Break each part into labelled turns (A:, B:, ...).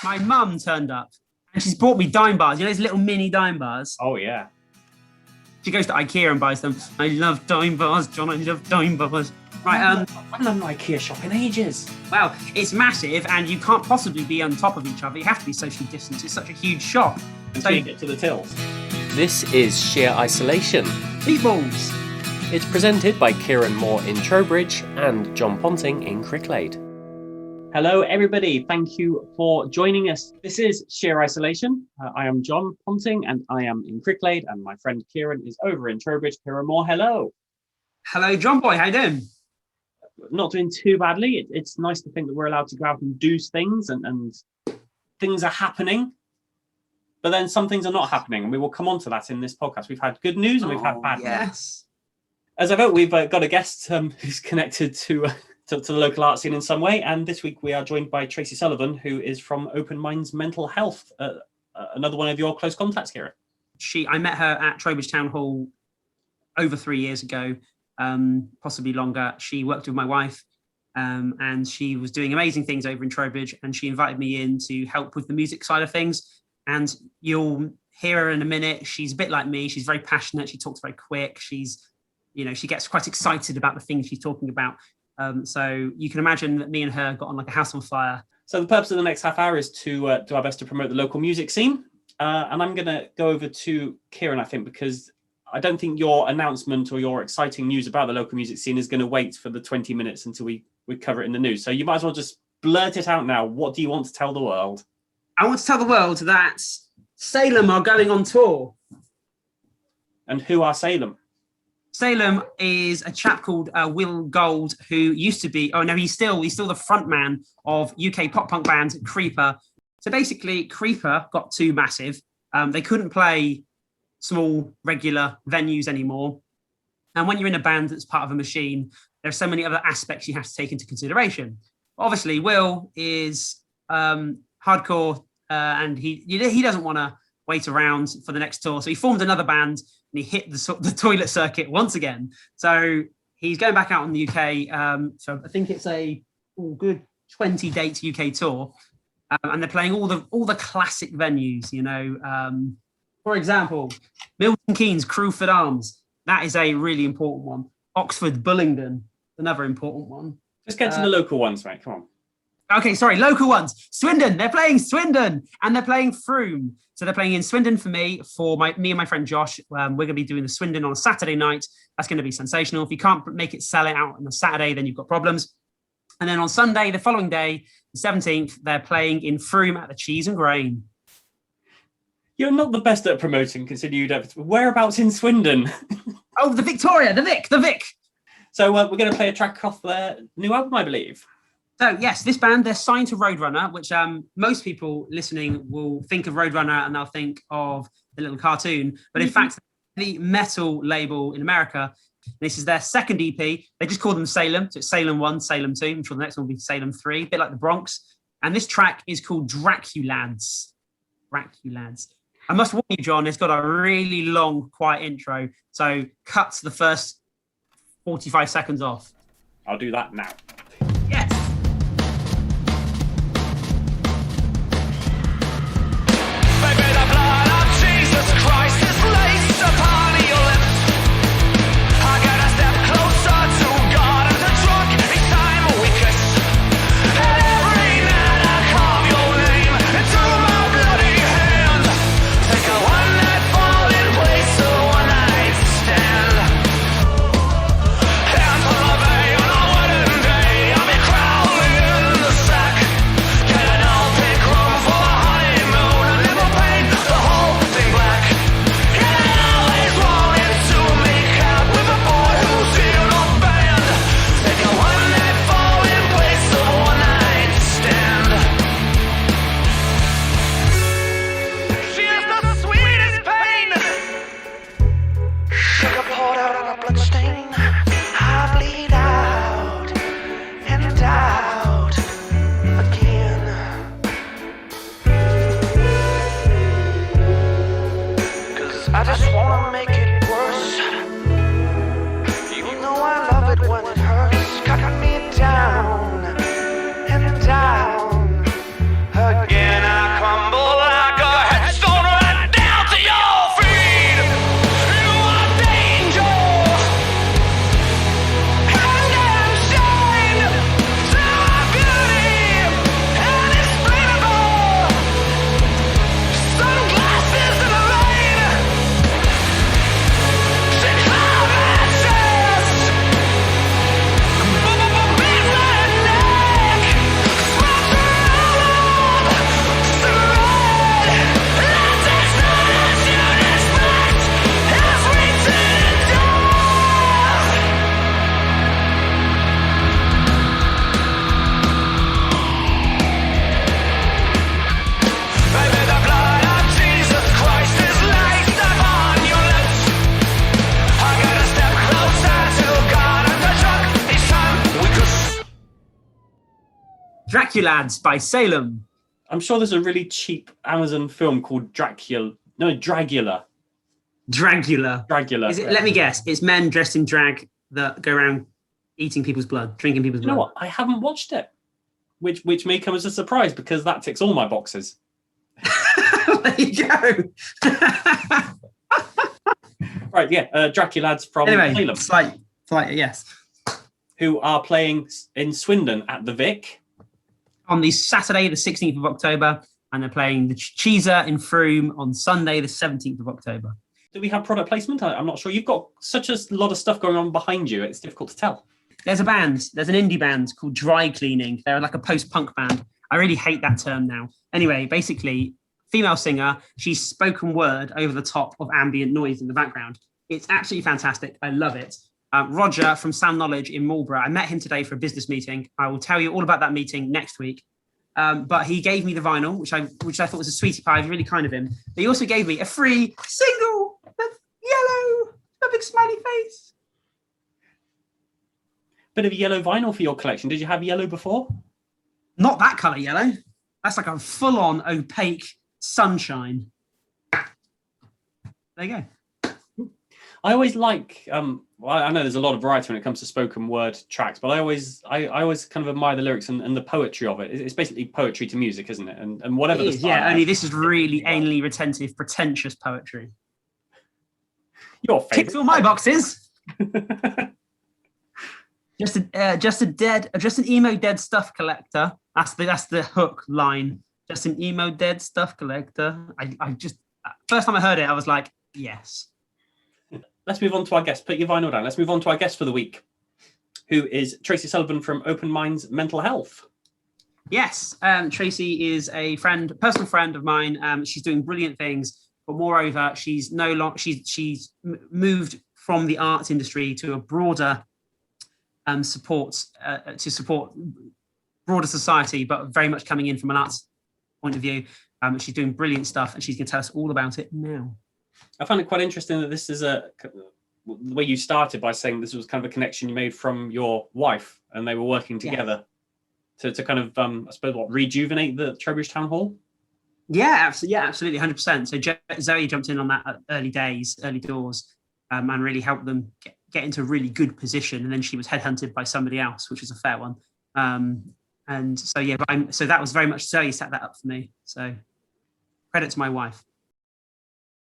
A: my mum turned up and she's bought me dime bars. You know those little mini dime bars?
B: Oh, yeah.
A: She goes to IKEA and buys them. I love dime bars, John. I love dime bars. Right,
B: I haven't done an IKEA shop in ages.
A: Well, it's massive and you can't possibly be on top of each other. You have to be socially distanced. It's such a huge shop.
B: Until you get to the tills.
C: This is Sheer Isolation.
A: Meatballs.
C: It's presented by Kieran Moore in Trowbridge and John Ponting in Cricklade.
B: Hello, everybody. Thank you for joining us. This is Sheer Isolation. I am John Ponting and I am in Cricklade, and my friend Kieran is over in Trowbridge. Kieran Moore, hello.
A: Hello, John boy. How you doing?
B: Not doing too badly. It's nice to think that we're allowed to go out and do things and things are happening. But then some things are not happening, and we will come on to that in this podcast. We've had good news and we've had bad news.
A: Yes.
B: As I vote, we've got a guest who's connected to the local art scene in some way. And this week we are joined by Tracy Sullivan, who is from Open Minds Mental Health. Another one of your close contacts, Kieran.
A: I met her at Trowbridge Town Hall over 3 years ago, possibly longer. She worked with my wife and she was doing amazing things over in Trowbridge, and she invited me in to help with the music side of things. And you'll hear her in a minute. She's a bit like me. She's very passionate. She talks very quick. She gets quite excited about the things she's talking about. So you can imagine that me and her got on like a house on fire.
B: So the purpose of the next half hour is to do our best to promote the local music scene. And I'm going to go over to Kieran, I think, because I don't think your announcement or your exciting news about the local music scene is going to wait for the 20 minutes until we cover it in the news. So you might as well just blurt it out now. What do you want to tell the world?
A: I want to tell the world that Salem are going on tour.
B: And who are Salem?
A: Salem is a chap called Will Gould, who used to be, he's still the frontman of UK pop punk band Creeper. So basically, Creeper got too massive. They couldn't play small, regular venues anymore. And when you're in a band that's part of a machine, there are so many other aspects you have to take into consideration. Obviously, Will is hardcore, and he doesn't want to wait around for the next tour. So he formed another band and he hit the toilet circuit once again. So he's going back out on the UK. So I think it's a good 20 dates UK tour. And they're playing all the classic venues, for example, Milton Keynes, Crewford Arms. That is a really important one. Oxford, Bullingdon, another important one.
B: Just get to the local ones, mate. Come on.
A: Okay, sorry, local ones. Swindon, they're playing Swindon, and they're playing Frome. So they're playing in Swindon for me and my friend Josh. We're going to be doing the Swindon on a Saturday night. That's going to be sensational. If you can't make it sell it out on a Saturday, then you've got problems. And then on Sunday, the following day, the 17th, they're playing in Frome at the Cheese and Grain.
B: You're not the best at promoting, considering you don't. Whereabouts in Swindon?
A: Oh, the Victoria, the Vic. So
B: we're going to play a track off their new album, I believe.
A: So, yes, this band, they're signed to Roadrunner, which most people listening will think of Roadrunner and they'll think of the little cartoon. But in fact, the metal label in America, this is their second EP. They just call them Salem. So it's Salem 1, Salem 2. I'm sure the next one will be Salem 3, a bit like the Bronx. And this track is called Draculads. I must warn you, John, it's got a really long, quiet intro. So cut the first 45 seconds off.
B: I'll do that now.
A: Yes.
D: Hands on my vein, I wouldn't day. I'm
A: Draculads by Salem.
B: I'm sure there's a really cheap Amazon film called Dragula.
A: Dragula.
B: Dragula.
A: Let me guess. It's men dressed in drag that go around eating people's blood, drinking people's blood.
B: You know what? I haven't watched it, which may come as a surprise because that ticks all my boxes.
A: There you go.
B: Right, yeah. Draculads from Salem.
A: Slight, yes.
B: Who are playing in Swindon at the Vic.
A: On the Saturday, the 16th of October, and they're playing the Cheeser in Frome on Sunday, the 17th of October.
B: Do we have product placement? I'm not sure. You've got such a lot of stuff going on behind you. It's difficult to tell.
A: There's an indie band called Dry Cleaning. They're like a post-punk band. I really hate that term now. Anyway, basically, female singer, she's spoken word over the top of ambient noise in the background. It's absolutely fantastic. I love it. Roger from Sound Knowledge in Marlborough. I met him today for a business meeting. I will tell you all about that meeting next week. But he gave me the vinyl, which I thought was a sweetie pie. It was really kind of him. But he also gave me a free single that's yellow, a big smiley face.
B: Bit of yellow vinyl for your collection. Did you have yellow before?
A: Not that colour yellow. That's like a full-on opaque sunshine. There you go.
B: I always like. I know there's a lot of variety when it comes to spoken word tracks, but I always kind of admire the lyrics and the poetry of it. It's basically poetry to music, isn't it? And whatever
A: it
B: the
A: is,
B: style.
A: Yeah, only this is really anally retentive, pretentious poetry.
B: Your favourite.
A: Ticks all my boxes. Just an emo dead stuff collector. That's the hook line. Just an emo dead stuff collector. I just first time I heard it, I was like, yes.
B: Let's move on to our guest. Put your vinyl down. Let's move on to our guest for the week, who is Tracy Sullivan from Open Minds Mental Health.
A: Yes, Tracy is a personal friend of mine. She's doing brilliant things, but moreover, she's moved from the arts industry to a broader support broader society, but very much coming in from an arts point of view. She's doing brilliant stuff, and she's going to tell us all about it now.
B: I find it quite interesting that this is the way you started by saying this was kind of a connection you made from your wife, and they were working together to kind of, I suppose, rejuvenate the Trowbridge Town Hall?
A: Yeah, absolutely, 100%. So Zoe jumped in on that at early doors, and really helped them get into a really good position. And then she was headhunted by somebody else, which was a fair one. And so, so that was very much Zoe set that up for me. So credit to my wife.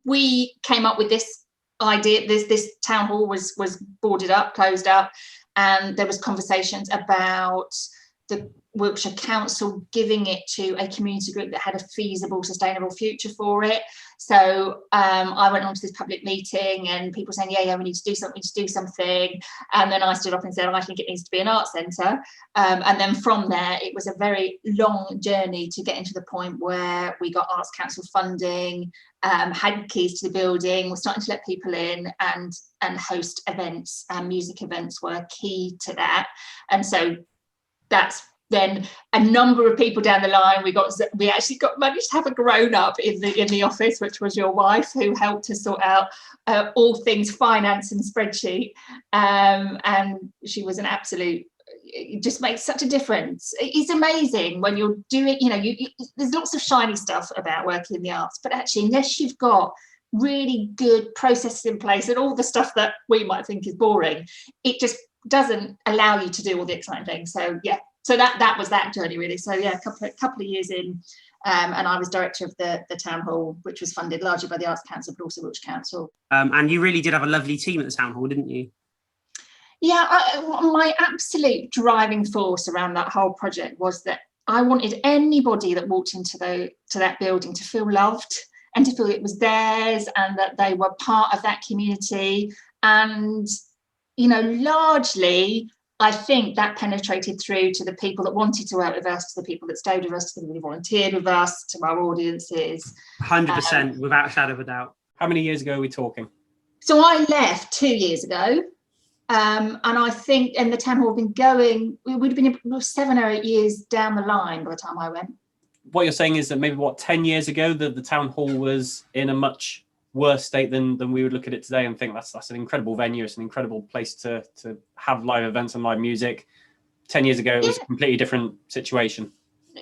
D: We came up with this idea. This town hall was boarded up, closed up, and there was conversations about the Wiltshire Council giving it to a community group that had a feasible, sustainable future for it. So I went on to this public meeting, and people saying, yeah, we need to do something. And then I stood up and said, I think it needs to be an arts centre. And then from there, it was a very long journey to get into the point where we got Arts Council funding, had keys to the building, we're starting to let people in and host events, and music events were key to that. And so that's then a number of people down the line. We actually managed to have a grown up in the office, which was your wife, who helped us sort out all things finance and spreadsheet. And she was an absolute. It just makes such a difference. It's amazing when you're doing. There's lots of shiny stuff about working in the arts, but actually, unless you've got really good processes in place and all the stuff that we might think is boring, it just doesn't allow you to do all the exciting things. So yeah. So that was that journey, really. So yeah, a couple of years in, and I was director of the town hall, which was funded largely by the Arts Council, but also Wiltshire Council. And
A: you really did have a lovely team at the town hall, didn't you?
D: Yeah, my absolute driving force around that whole project was that I wanted anybody that walked into that building to feel loved and to feel it was theirs and that they were part of that community. And largely, I think that penetrated through to the people that wanted to work with us, to the people that stayed with us, to the people who volunteered with us, to our audiences.
A: 100%, without a shadow of a doubt.
B: How many years ago are we talking?
D: So I left 2 years ago. And I think, and the town hall had been going, we would have been 7 or 8 years down the line by the time I went.
B: What you're saying is that maybe 10 years ago, the town hall was in a much worse state than we would look at it today and think that's an incredible venue. It's an incredible place to have live events and live music. 10 years ago, it was a completely different situation.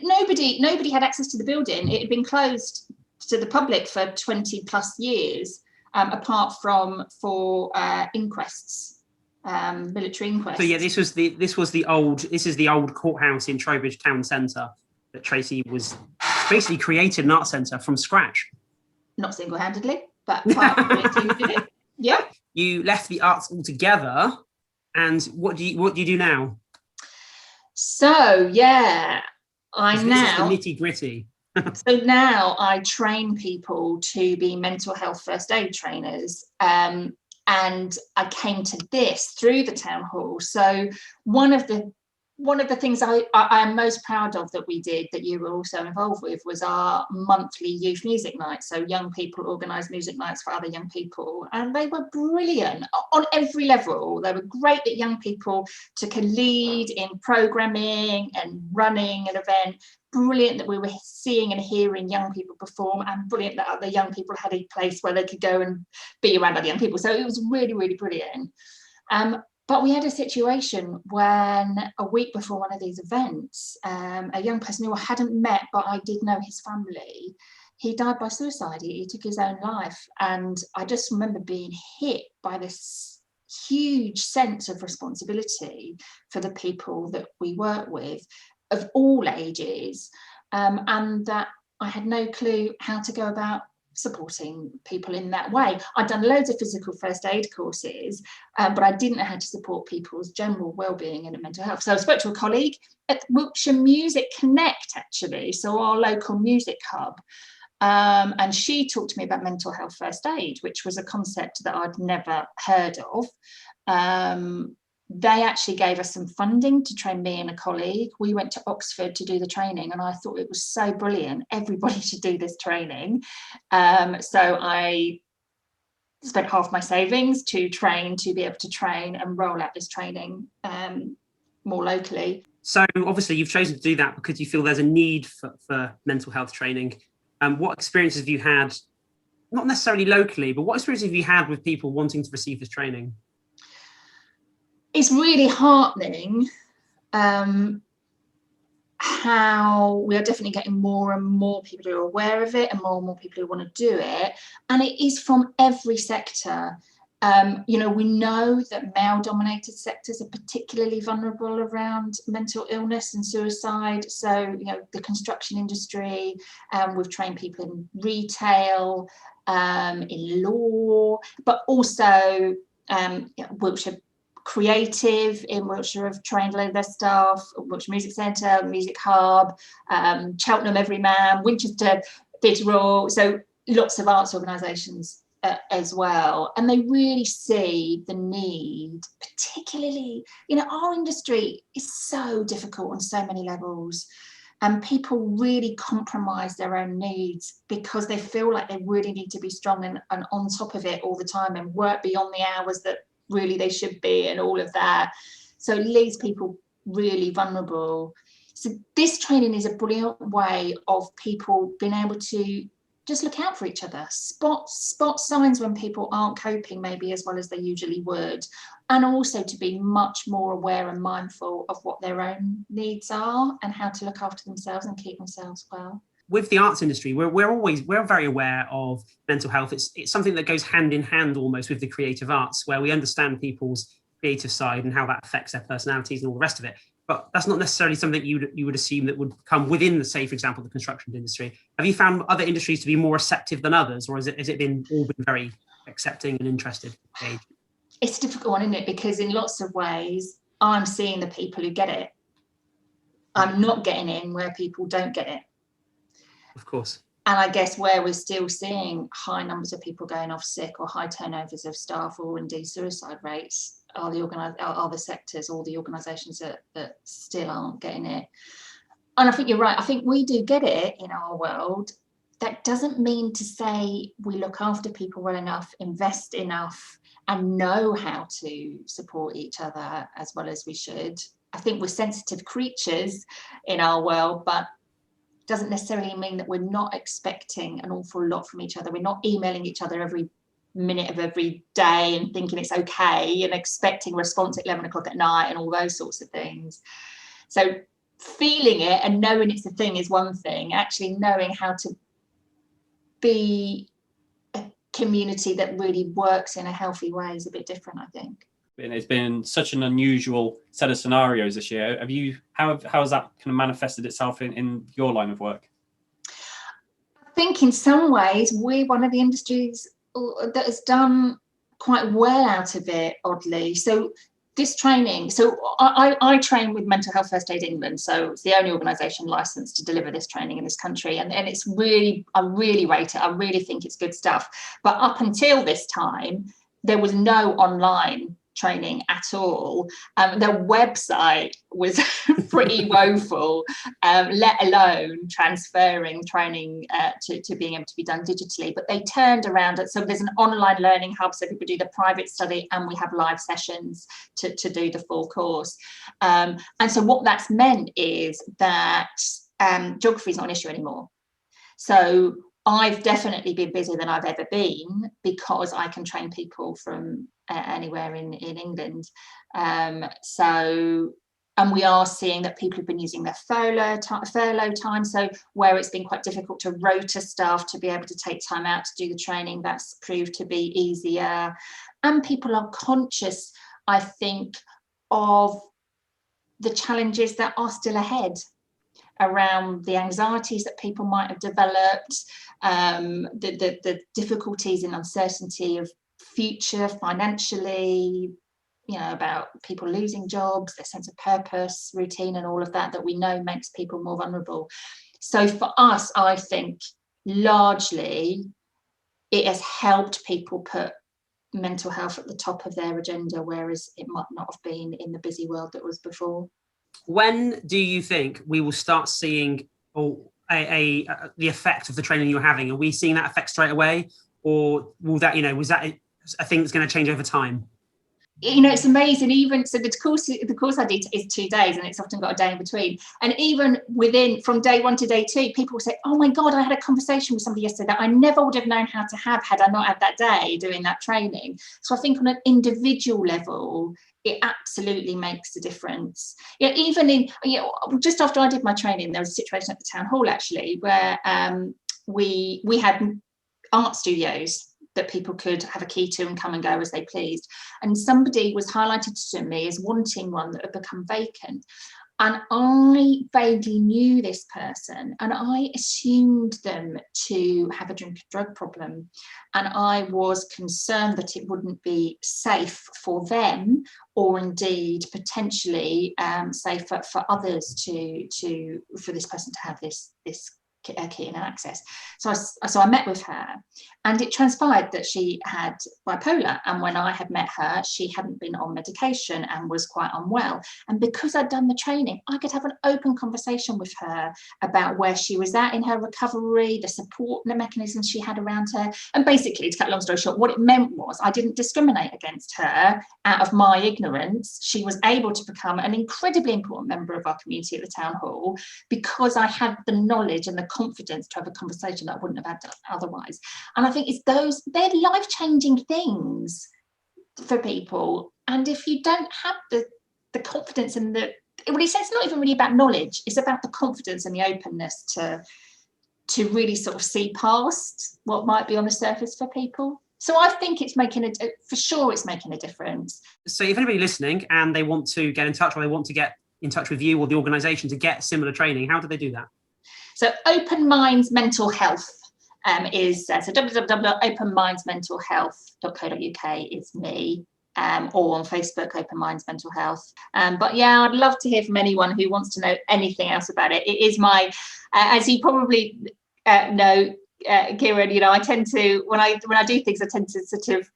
D: nobody had access to the building. It had been closed to the public for 20 plus years, apart from for inquests, military inquests.
A: So yeah, this is the old courthouse in Trowbridge town centre that Tracy was basically created an art centre from scratch.
D: Not single-handedly, but part of the team did it. Yeah.
A: You left the arts altogether, and what do you do now?
D: So yeah,
A: This is the nitty-gritty.
D: So now I train people to be mental health first aid trainers. And I came to this through the town hall. So one of the things I am most proud of that we did, that you were also involved with, was our monthly youth music nights. So young people organised music nights for other young people, and they were brilliant on every level. They were great that young people took a lead in programming and running an event. Brilliant that we were seeing and hearing young people perform, and brilliant that other young people had a place where they could go and be around other young people. So it was really, really brilliant. But we had a situation when a week before one of these events, a young person who I hadn't met, but I did know his family, he died by suicide. He took his own life. And I just remember being hit by this huge sense of responsibility for the people that we work with, of all ages, and that I had no clue how to go about supporting people in that way. I'd done loads of physical first aid courses, but I didn't know how to support people's general well-being and mental health. So I spoke to a colleague at Wiltshire Music Connect, actually, so our local music hub, and she talked to me about mental health first aid, which was a concept that I'd never heard of. They actually gave us some funding to train me and a colleague. We went to Oxford to do the training, and I thought it was so brilliant. Everybody should do this training. So I spent half my savings to be able to train and roll out this training more locally.
A: So obviously you've chosen to do that because you feel there's a need for mental health training. What experiences have you had, not necessarily locally, but what experiences have you had with people wanting to receive this training?
D: It's really heartening how we are definitely getting more and more people who are aware of it, and more people who want to do it. And it is from every sector. We know that male-dominated sectors are particularly vulnerable around mental illness and suicide. So, the construction industry, we've trained people in retail, in law, but also Wiltshire Creative in Wiltshire have trained a load of their staff, Wiltshire Music Centre, Music Hub, Cheltenham Everyman, Winchester Theatre Royal, so lots of arts organisations as well. And they really see the need, particularly, our industry is so difficult on so many levels, and people really compromise their own needs because they feel like they really need to be strong and on top of it all the time and work beyond the hours that really they should be, and all of that. So it leaves people really vulnerable. So this training is a brilliant way of people being able to just look out for each other, spot signs when people aren't coping maybe as well as they usually would, and also to be much more aware and mindful of what their own needs are and how to look after themselves and keep themselves well. With
A: the arts industry, we're very aware of mental health. It's something that goes hand in hand almost with the creative arts, where we understand people's creative side and how that affects their personalities and all the rest of it. But that's not necessarily something you would assume that would come within say, for example, the construction industry. Have you found other industries to be more receptive than others, or has it all been very accepting and interested?
D: It's a difficult one, isn't it? Because in lots of ways, I'm seeing the people who get it. I'm not getting in where people don't get it.
A: Of course.
D: And I guess where we're still seeing high numbers of people going off sick or high turnovers of staff or indeed suicide rates are the sectors or the organisations that still aren't getting it. And I think you're right. I think we do get it in our world. That doesn't mean to say we look after people well enough, invest enough, and know how to support each other as well as we should. I think we're sensitive creatures in our world, but doesn't necessarily mean that we're not expecting an awful lot from each other. We're not emailing each other every minute of every day and thinking it's okay and expecting a response at 11 o'clock at night and all those sorts of things. So feeling it and knowing it's a thing is one thing. Actually knowing how to be a community that really works in a healthy way is a bit different, I think.
B: And it's been such an unusual set of scenarios this year. How has that kind of manifested itself in your line of work?
D: I think in some ways we're one of the industries that has done quite well out of it, oddly. So this training, I train with Mental Health First Aid England, so it's the only organisation licensed to deliver this training in this country, and it's really, I really rate it. I really think it's good stuff. But up until this time, there was no online training at all. Their website was pretty woeful, let alone transferring training to being able to be done digitally. But they turned around it. So there's an online learning hub, so people do the private study, and we have live sessions to do the full course. And so what that's meant is that geography is not an issue anymore. So I've definitely been busier than I've ever been because I can train people from anywhere in England. And we are seeing that people have been using their furlough time. So where it's been quite difficult to rota staff to be able to take time out to do the training, that's proved to be easier. And people are conscious, I think, of the challenges that are still ahead around the anxieties that people might have developed, the difficulties and uncertainty of future financially, about people losing jobs, their sense of purpose, routine, and all of that we know makes people more vulnerable. So for us, I think largely it has helped people put mental health at the top of their agenda, whereas it might not have been in the busy world that was before.
A: When do you think we will start seeing the effect of the training you're having? Are we seeing that effect straight away, or will that, was that a thing that's going to change over time?
D: It's amazing. Even so, the course I did is 2 days, and it's often got a day in between. And even from day 1 to day 2, people will say, "Oh my God, I had a conversation with somebody yesterday that I never would have known how to have had I not had that day doing that training." So I think on an individual level, it absolutely makes a difference. Even in just after I did my training, there was a situation at the town hall actually where we had art studios that people could have a key to and come and go as they pleased. And somebody was highlighted to me as wanting one that had become vacant. And I vaguely knew this person, and I assumed them to have a drug problem. And I was concerned that it wouldn't be safe for them, or indeed potentially safe for others for this person to have this key and access. So I met with her, and it transpired that she had bipolar, and when I had met her, she hadn't been on medication and was quite unwell. And because I'd done the training, I could have an open conversation with her about where she was at in her recovery, the support mechanisms she had around her. And basically, to cut a long story short, what it meant was I didn't discriminate against her out of my ignorance. She was able to become an incredibly important member of our community at the town hall because I had the knowledge and the confidence to have a conversation that I wouldn't have had otherwise. And I think they're life-changing things for people. And if you don't have the confidence and it's not even really about knowledge, it's about the confidence and the openness to really sort of see past what might be on the surface for people. So I think it's making a difference.
A: So if anybody listening and they want to get in touch, or they want to get in touch with you or the organisation to get similar training, how do they do that?
D: So Open Minds Mental Health is so www.openmindsmentalhealth.co.uk is me, or on Facebook, Open Minds Mental Health. But yeah, I'd love to hear from anyone who wants to know anything else about it. It is my, as you probably know, Kieran, I tend to, when I do things, I tend to sort of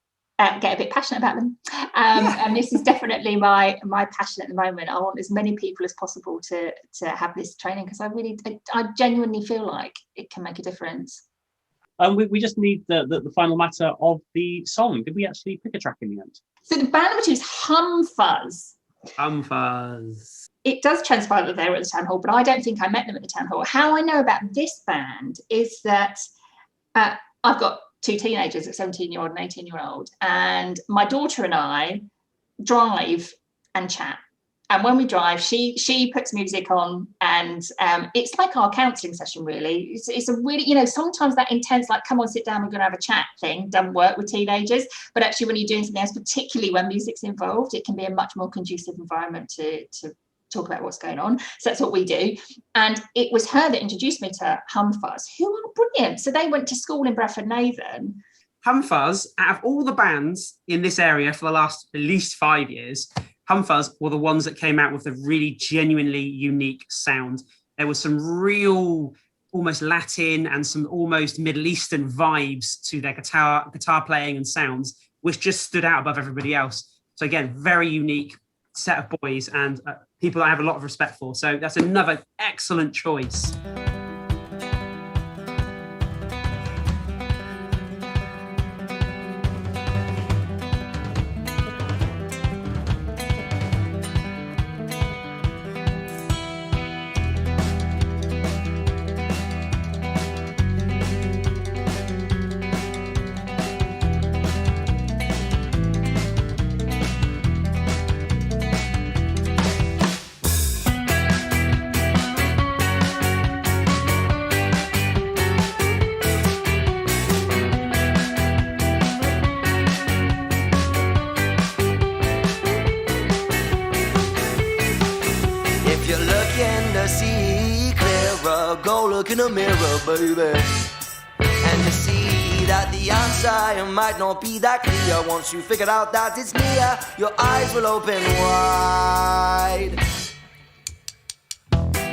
D: get a bit passionate about them. And this is definitely my passion at the moment. I want as many people as possible to have this training, because I genuinely feel like it can make a difference.
B: We just need the final matter of the song. Did we actually pick a track in the end?
D: So the band, which is Fuzz.
A: Fuzz.
D: It does transpire that they were at the town hall, but I don't think I met them at the town hall. How I know about this band is that I've got 2 teenagers, a 17-year-old and 18-year-old, and my daughter and I drive and chat. And when we drive, she puts music on, and it's like our counselling session, really. It's a really, you know, sometimes that intense, like, come on, sit down, we're going to have a chat thing doesn't work with teenagers. But actually, when you're doing something else, particularly when music's involved, it can be a much more conducive environment to talk about what's going on. So that's what we do. And it was her that introduced me to Fuzz, who are brilliant. So they went to school in Bradford-on-Avon.
A: Fuzz, out of all the bands in this area for the last at least 5 years, Fuzz were the ones that came out with a really genuinely unique sound. There was some real almost Latin and some almost Middle Eastern vibes to their guitar playing and sounds, which just stood out above everybody else. So again, very unique set of boys and people I have a lot of respect for. So that's another excellent choice.
E: Look in the mirror, baby, and you see that the answer might not be that clear. Once you figured out that it's near, your eyes will open wide.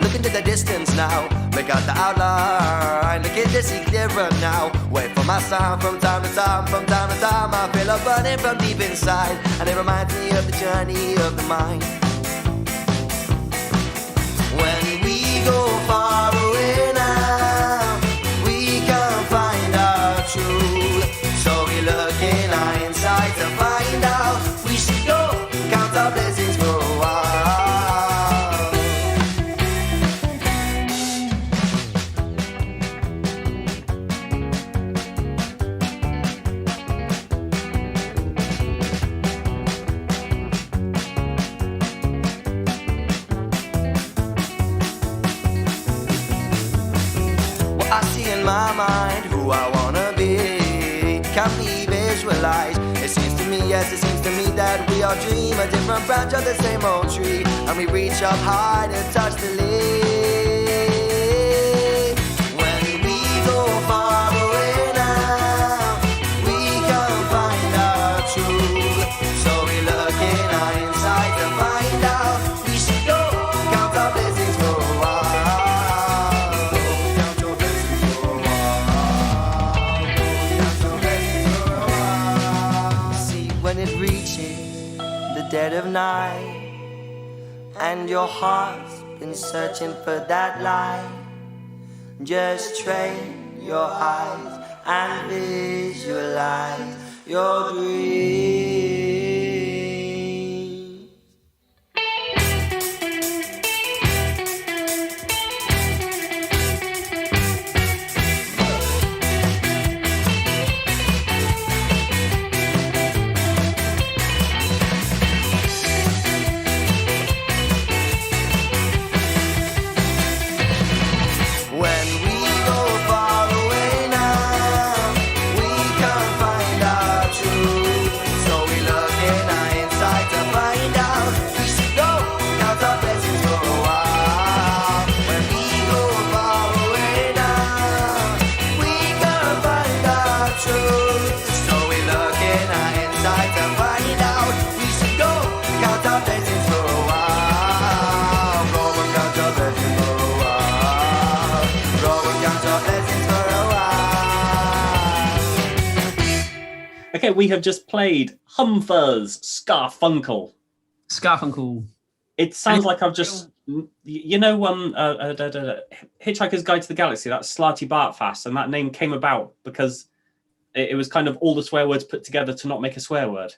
E: Look into the distance now, make out the outline. Look at this, see clearer now. Wait for my sound from time to time. From time to time I feel a burning from deep inside, and it reminds me of the journey of the mind. When we go far away now, we can find our truth. So we look in our inside to find out. We should go count our blessings for a while. I see in my mind who I wanna be, can't be visualized. It seems to me, yes, it seems to me that we all dream a different branch of the same old tree, and we reach up high to touch the leaf. When we go far away now, we can find our truth. So we look in our inside to find out. We should go count our blessings for a while. When it reaches the dead of night and your heart's been searching for that light, just train your eyes and visualize your dream.
B: Okay, we have just played Fuzz, Scarfunkel.
A: Scarfunkel.
B: It sounds like I've just, you know, Hitchhiker's Guide to the Galaxy, that Slarty Bartfast, and that name came about because it was kind of all the swear words put together to not make a swear word.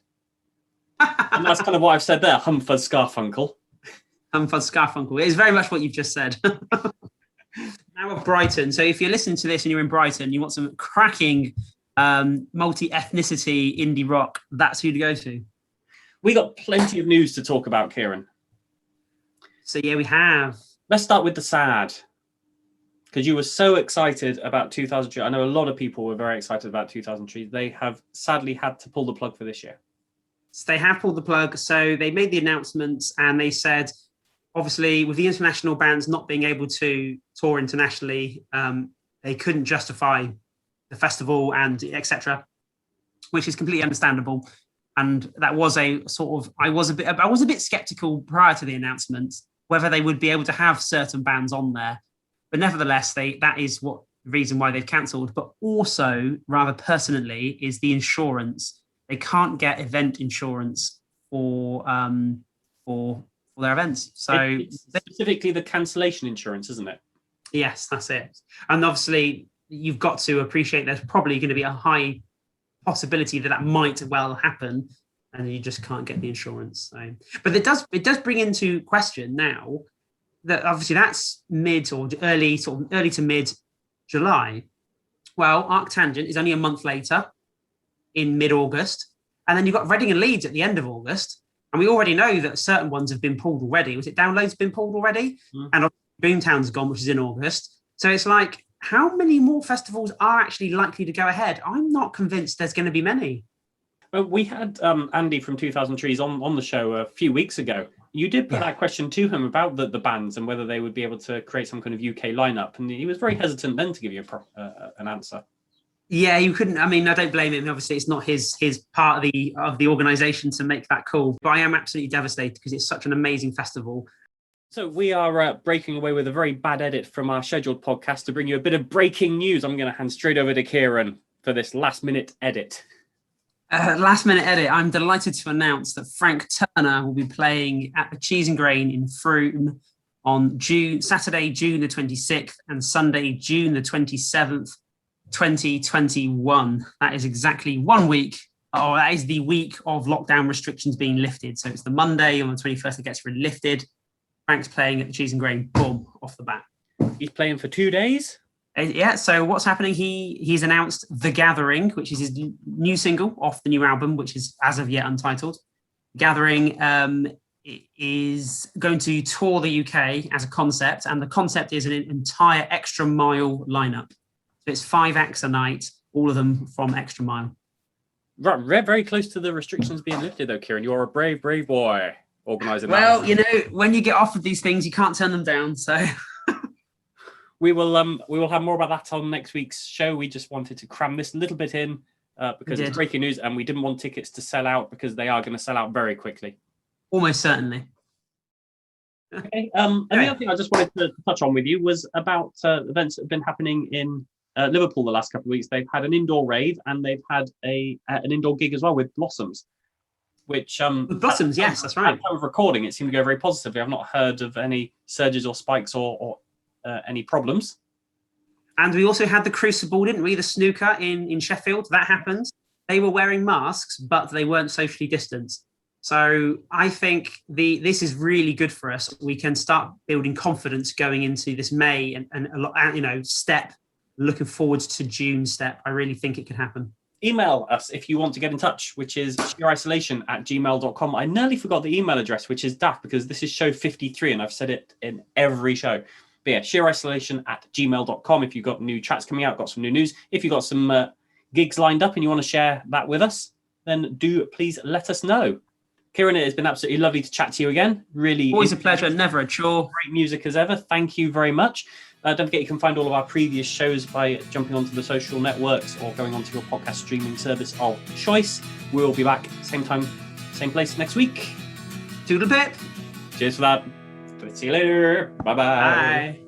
B: And that's kind of what I've said there, Fuzz, Scarfunkel.
A: Fuzz, Scarfunkel. It is very much what you've just said. Now of Brighton. So if you're listening to this and you're in Brighton, you want some cracking multi-ethnicity indie rock, that's who to go to.
B: We got plenty of news to talk about, Kieran.
A: So yeah, we have.
B: Let's start with the sad. Because you were so excited about 2000 Trees. I know a lot of people were very excited about 2000 Trees. They have sadly had to pull the plug for this year.
A: So they have pulled the plug. So they made the announcements and they said, obviously, with the international bands not being able to tour internationally, they couldn't justify the festival and etc., which is completely understandable. And that was a sort of, I was a bit skeptical prior to the announcement whether they would be able to have certain bands on there. But nevertheless, that is what the reason why they've cancelled. But also, rather pertinently, is the insurance. They can't get event insurance for their events. So
B: it's specifically the cancellation insurance, isn't it?
A: Yes, that's it. And obviously, you've got to appreciate there's probably going to be a high possibility that might well happen, and you just can't get the insurance. So, but it does bring into question now that obviously that's early to mid July. Well, Arctangent is only a month later, in mid-August, and then you've got Reading and Leeds at the end of August, and we already know that certain ones have been pulled already. Was it Download's been pulled already? And Boomtown's gone, which is in August. So it's like, how many more festivals are actually likely to go ahead? I'm not convinced there's going to be many.
B: Well, we had Andy from 2000 Trees on the show a few weeks ago. You did put that question to him about the bands and whether they would be able to create some kind of UK lineup, and he was very hesitant then to give you an answer.
A: Yeah, you couldn't. I mean, I don't blame him. Obviously, it's not his part of the organisation to make that call. But I am absolutely devastated because it's such an amazing festival.
B: So we are breaking away with a very bad edit from our scheduled podcast to bring you a bit of breaking news. I'm going to hand straight over to Kieran for this last-minute edit.
A: Last-minute edit. I'm delighted to announce that Frank Turner will be playing at the Cheese and Grain in Frome on Saturday, June the 26th and Sunday, June the 27th, 2021. That is exactly 1 week. Oh, that is the week of lockdown restrictions being lifted. So it's the Monday on the 21st that gets lifted. Frank's playing at the Cheese and Grain, boom, off the bat.
B: He's playing for 2 days?
A: Yeah, so what's happening? He's announced The Gathering, which is his new single off the new album, which is as of yet untitled. Gathering is going to tour the UK as a concept, and the concept is an entire Extra Mile lineup. So it's 5 acts a night, all of them from Extra Mile.
B: Right, very close to the restrictions being lifted, though, Kieran. You're a brave, brave boy organising that.
A: Well, you know, when you get offered these things, you can't turn them down, so...
B: We will have more about that on next week's show. We just wanted to cram this a little bit in because it's breaking news, and we didn't want tickets to sell out because they are going to sell out very quickly.
A: Almost certainly.
B: Okay. And the other thing I just wanted to touch on with you was about events that have been happening in Liverpool the last couple of weeks. They've had an indoor rave and they've had an indoor gig as well with Blossoms. Which
A: with Blossoms, yes, that's right.
B: At the time of recording, it seemed to go very positively. I've not heard of any surges or spikes or any problems.
A: And we also had the Crucible, didn't we? The snooker in Sheffield. That happened. They were wearing masks, but they weren't socially distanced. So I think this is really good for us. We can start building confidence going into this May and a lot, step. Looking forward to June step. I really think it could happen.
B: Email us if you want to get in touch, which is sheerisolation@gmail.com. I nearly forgot the email address, which is daft because this is show 53 and I've said it in every show. But yeah, sheerisolation@gmail.com. If you've got new chats coming out, got some new news, if you've got some gigs lined up and you want to share that with us, then do please let us know. Kieran, it has been absolutely lovely to chat to you again. Really,
A: always a pleasure, never a chore.
B: Great music as ever. Thank you very much. Don't forget you can find all of our previous shows by jumping onto the social networks or going onto your podcast streaming service of choice. We'll be back same time, same place next week.
A: Toodle pip.
B: Cheers for that. See you later. Bye-bye.
A: Bye.